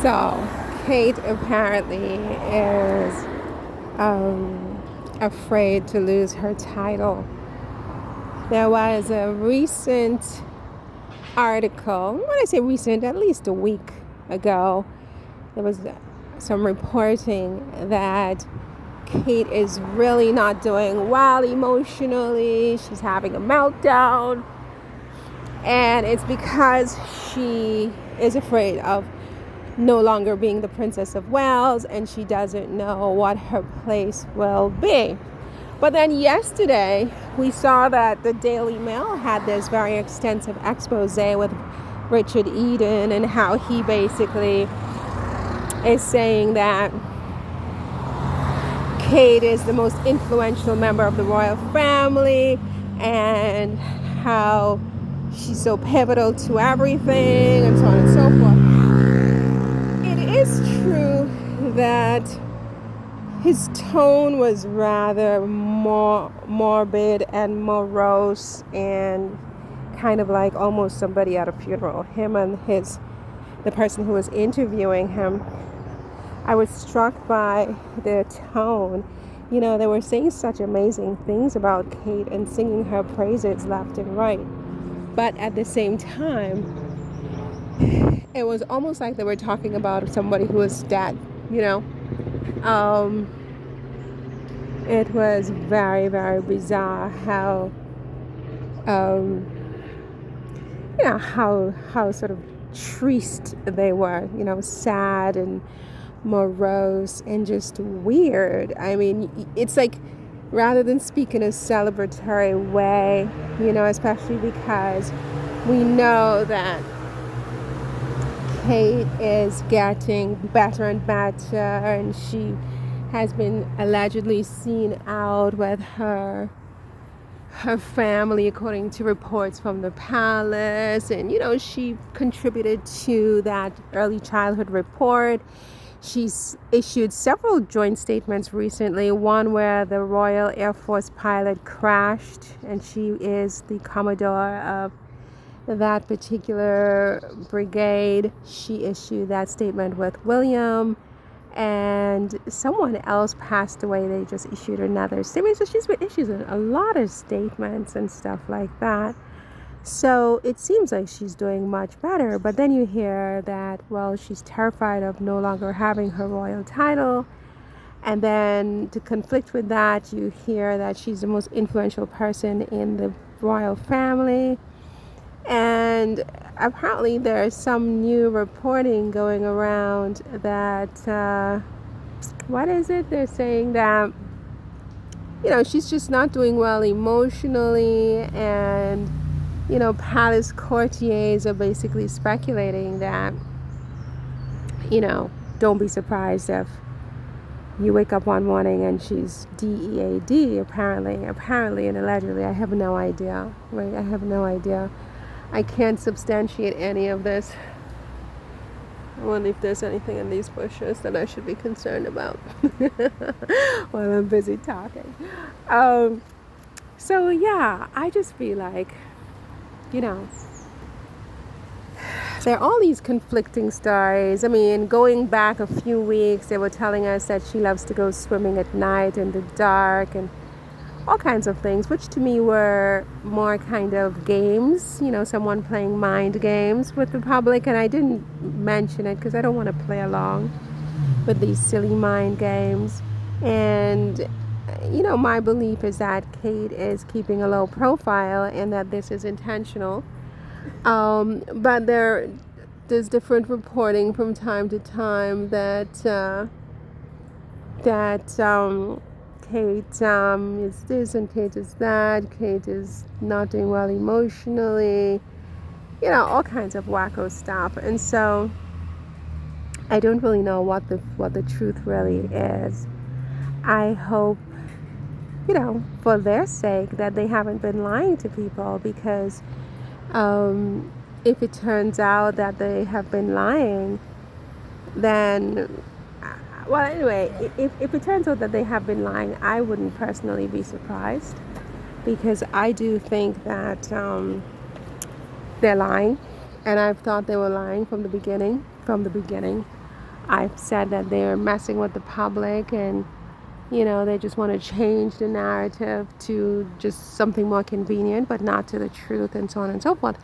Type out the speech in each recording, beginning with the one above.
So, Kate apparently is afraid to lose her title. There was a recent article, when I say recent, at least a week ago, there was some reporting that Kate is really not doing well emotionally. She's having a meltdown. And it's because she is afraid of no longer being the Princess of Wales, and she doesn't know what her place will be. But then yesterday, we saw that the Daily Mail had this very extensive expose with Richard Eden and how he basically is saying that Kate is the most influential member of the royal family and how she's so pivotal to everything and so on and so forth. It is true that his tone was rather more morbid and morose and kind of like almost somebody at a funeral. Him and the person who was interviewing him, I was struck by their tone. You know, they were saying such amazing things about Kate and singing her praises left and right. But at the same time, it was almost like they were talking about somebody who was dead, you know. It was very, very bizarre how, how sort of triste they were, you know, sad and morose and just weird. I mean, it's like rather than speak in a celebratory way, you know, especially because we know that Kate is getting better and better, and she has been allegedly seen out with her family, according to reports from the palace. And, you know, she contributed to that early childhood report. She's issued several joint statements recently, one where the Royal Air Force pilot crashed, and she is the commodore of that particular brigade. She issued that statement with William, and someone else passed away. They just issued another statement. So she's been issuing a lot of statements and stuff like that. So it seems like she's doing much better. But then you hear that, well, she's terrified of no longer having her royal title. And then to conflict with that, you hear that she's the most influential person in the royal family. And apparently there's some new reporting going around that, what is it? They're saying that, you know, she's just not doing well emotionally, and, you know, palace courtiers are basically speculating that, you know, don't be surprised if you wake up one morning and she's DEAD, apparently and allegedly. I have no idea, right? I have no idea. I can't substantiate any of this. I wonder if there's anything in these bushes that I should be concerned about while I'm busy talking. So yeah, I just feel like, you know, there are all these conflicting stories. I mean, going back a few weeks, they were telling us that she loves to go swimming at night in the dark and all kinds of things, which to me were more kind of games, you know, someone playing mind games with the public. And I didn't mention it because I don't want to play along with these silly mind games. And, you know, my belief is that Kate is keeping a low profile and that this is intentional. But there's different reporting from time to time that Kate is this and Kate is that. Kate is not doing well emotionally. You know, all kinds of wacko stuff. And so I don't really know what the truth really is. I hope, you know, for their sake, that they haven't been lying to people, because if it turns out that they have been lying, then, well, anyway, if it turns out that they have been lying, I wouldn't personally be surprised, because I do think that they're lying, and I've thought they were lying from the beginning. I've said that they're messing with the public, and they just want to change the narrative to just something more convenient, but not to the truth, and so on and so forth.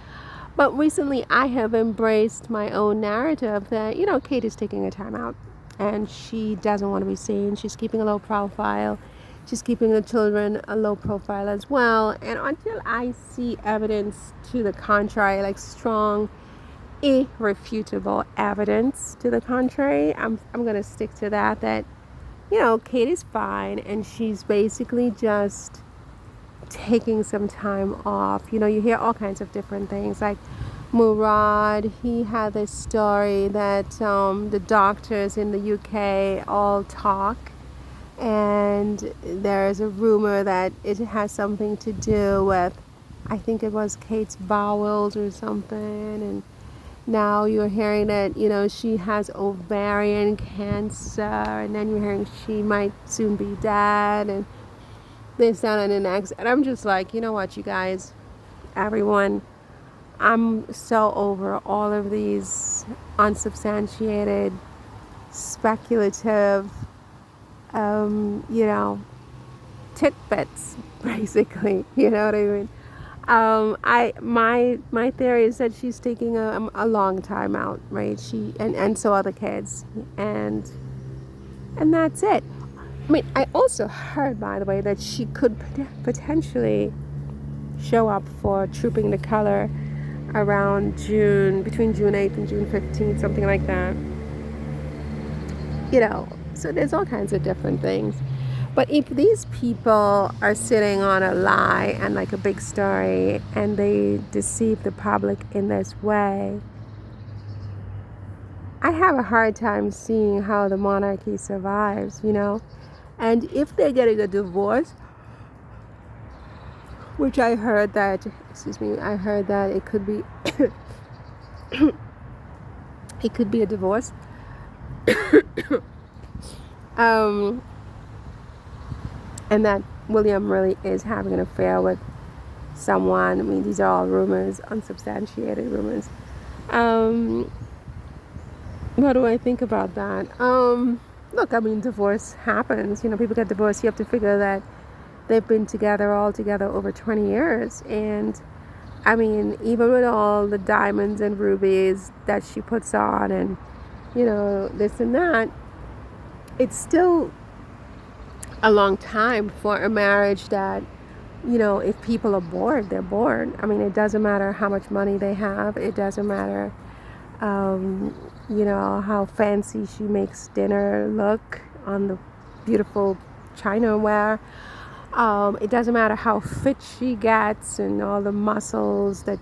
But recently, I have embraced my own narrative that, Kate is taking a time out and she doesn't want to be seen. She's keeping a low profile. She's keeping the children a low profile as well. And until I see evidence to the contrary, like strong, irrefutable evidence to the contrary, I'm going to stick to that, Kate is fine and she's basically just taking some time off. You hear all kinds of different things. Like Murad, he had this story that the doctors in the UK all talk, and there's a rumor that it has something to do with, I think it was Kate's bowels or something, and now you're hearing that, she has ovarian cancer, and then you're hearing she might soon be dead, and this, that, and the next. And I'm just like, you know what, you guys, everyone, I'm so over all of these unsubstantiated, speculative, tidbits, basically. You know what I mean? My theory is that she's taking a long time out, right? She and so are the kids, and that's it. I mean, I also heard, by the way, that she could potentially show up for Trooping the Color around between June 8th and June 15th, something like that. So there's all kinds of different things. But if these people are sitting on a lie and like a big story, and they deceive the public in this way, I have a hard time seeing how the monarchy survives, And if they're getting a divorce, which I heard that it could be it could be a divorce. And that William really is having an affair with someone. I mean, these are all rumors, unsubstantiated rumors. What do I think about that? Look, I mean, divorce happens. People get divorced. You have to figure that they've been all together over 20 years. And, I mean, even with all the diamonds and rubies that she puts on and, this and that, it's still a long time for a marriage that, if people are bored, they're bored. I mean, it doesn't matter how much money they have. It doesn't matter, how fancy she makes dinner look on the beautiful chinaware. It doesn't matter how fit she gets and all the muscles that,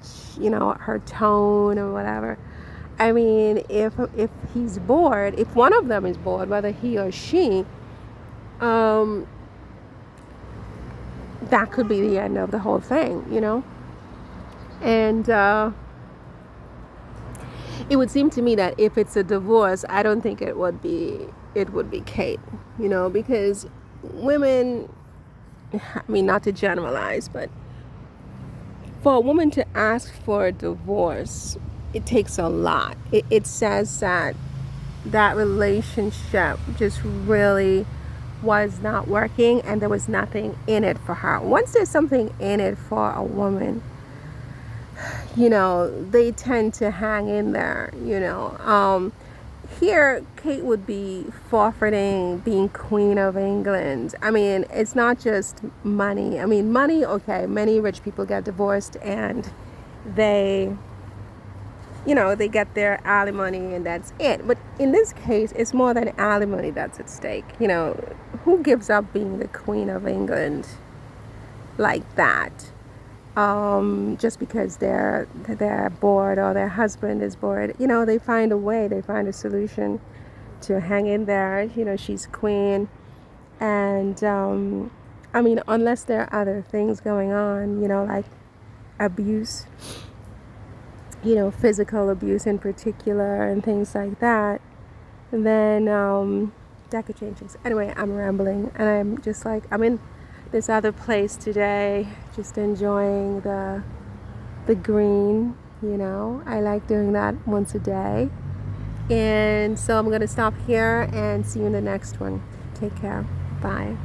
her tone or whatever. I mean, if he's bored, if one of them is bored, whether he or she, that could be the end of the whole thing, And it would seem to me that if it's a divorce, I don't think it would be Kate, because women, I mean, not to generalize, but for a woman to ask for a divorce, it takes a lot. It says that relationship just really was not working, and there was nothing in it for her. Once there's something in it for a woman, they tend to hang in there. Here Kate would be forfeiting being Queen of England. I mean, it's not just money. I mean, money, okay, many rich people get divorced and they get their alimony and that's it. But in this case, it's more than alimony that's at stake. Who gives up being the Queen of England like that? Just because they're bored or their husband is bored. They find a way, they find a solution to hang in there. She's queen. And, I mean, unless there are other things going on, like abuse, physical abuse in particular and things like that, then that could change things. Anyway, I'm rambling, and I'm just like, I'm in this other place today, just enjoying the green. I like doing that once a day. And so I'm going to stop here and see you in the next one. Take care. Bye.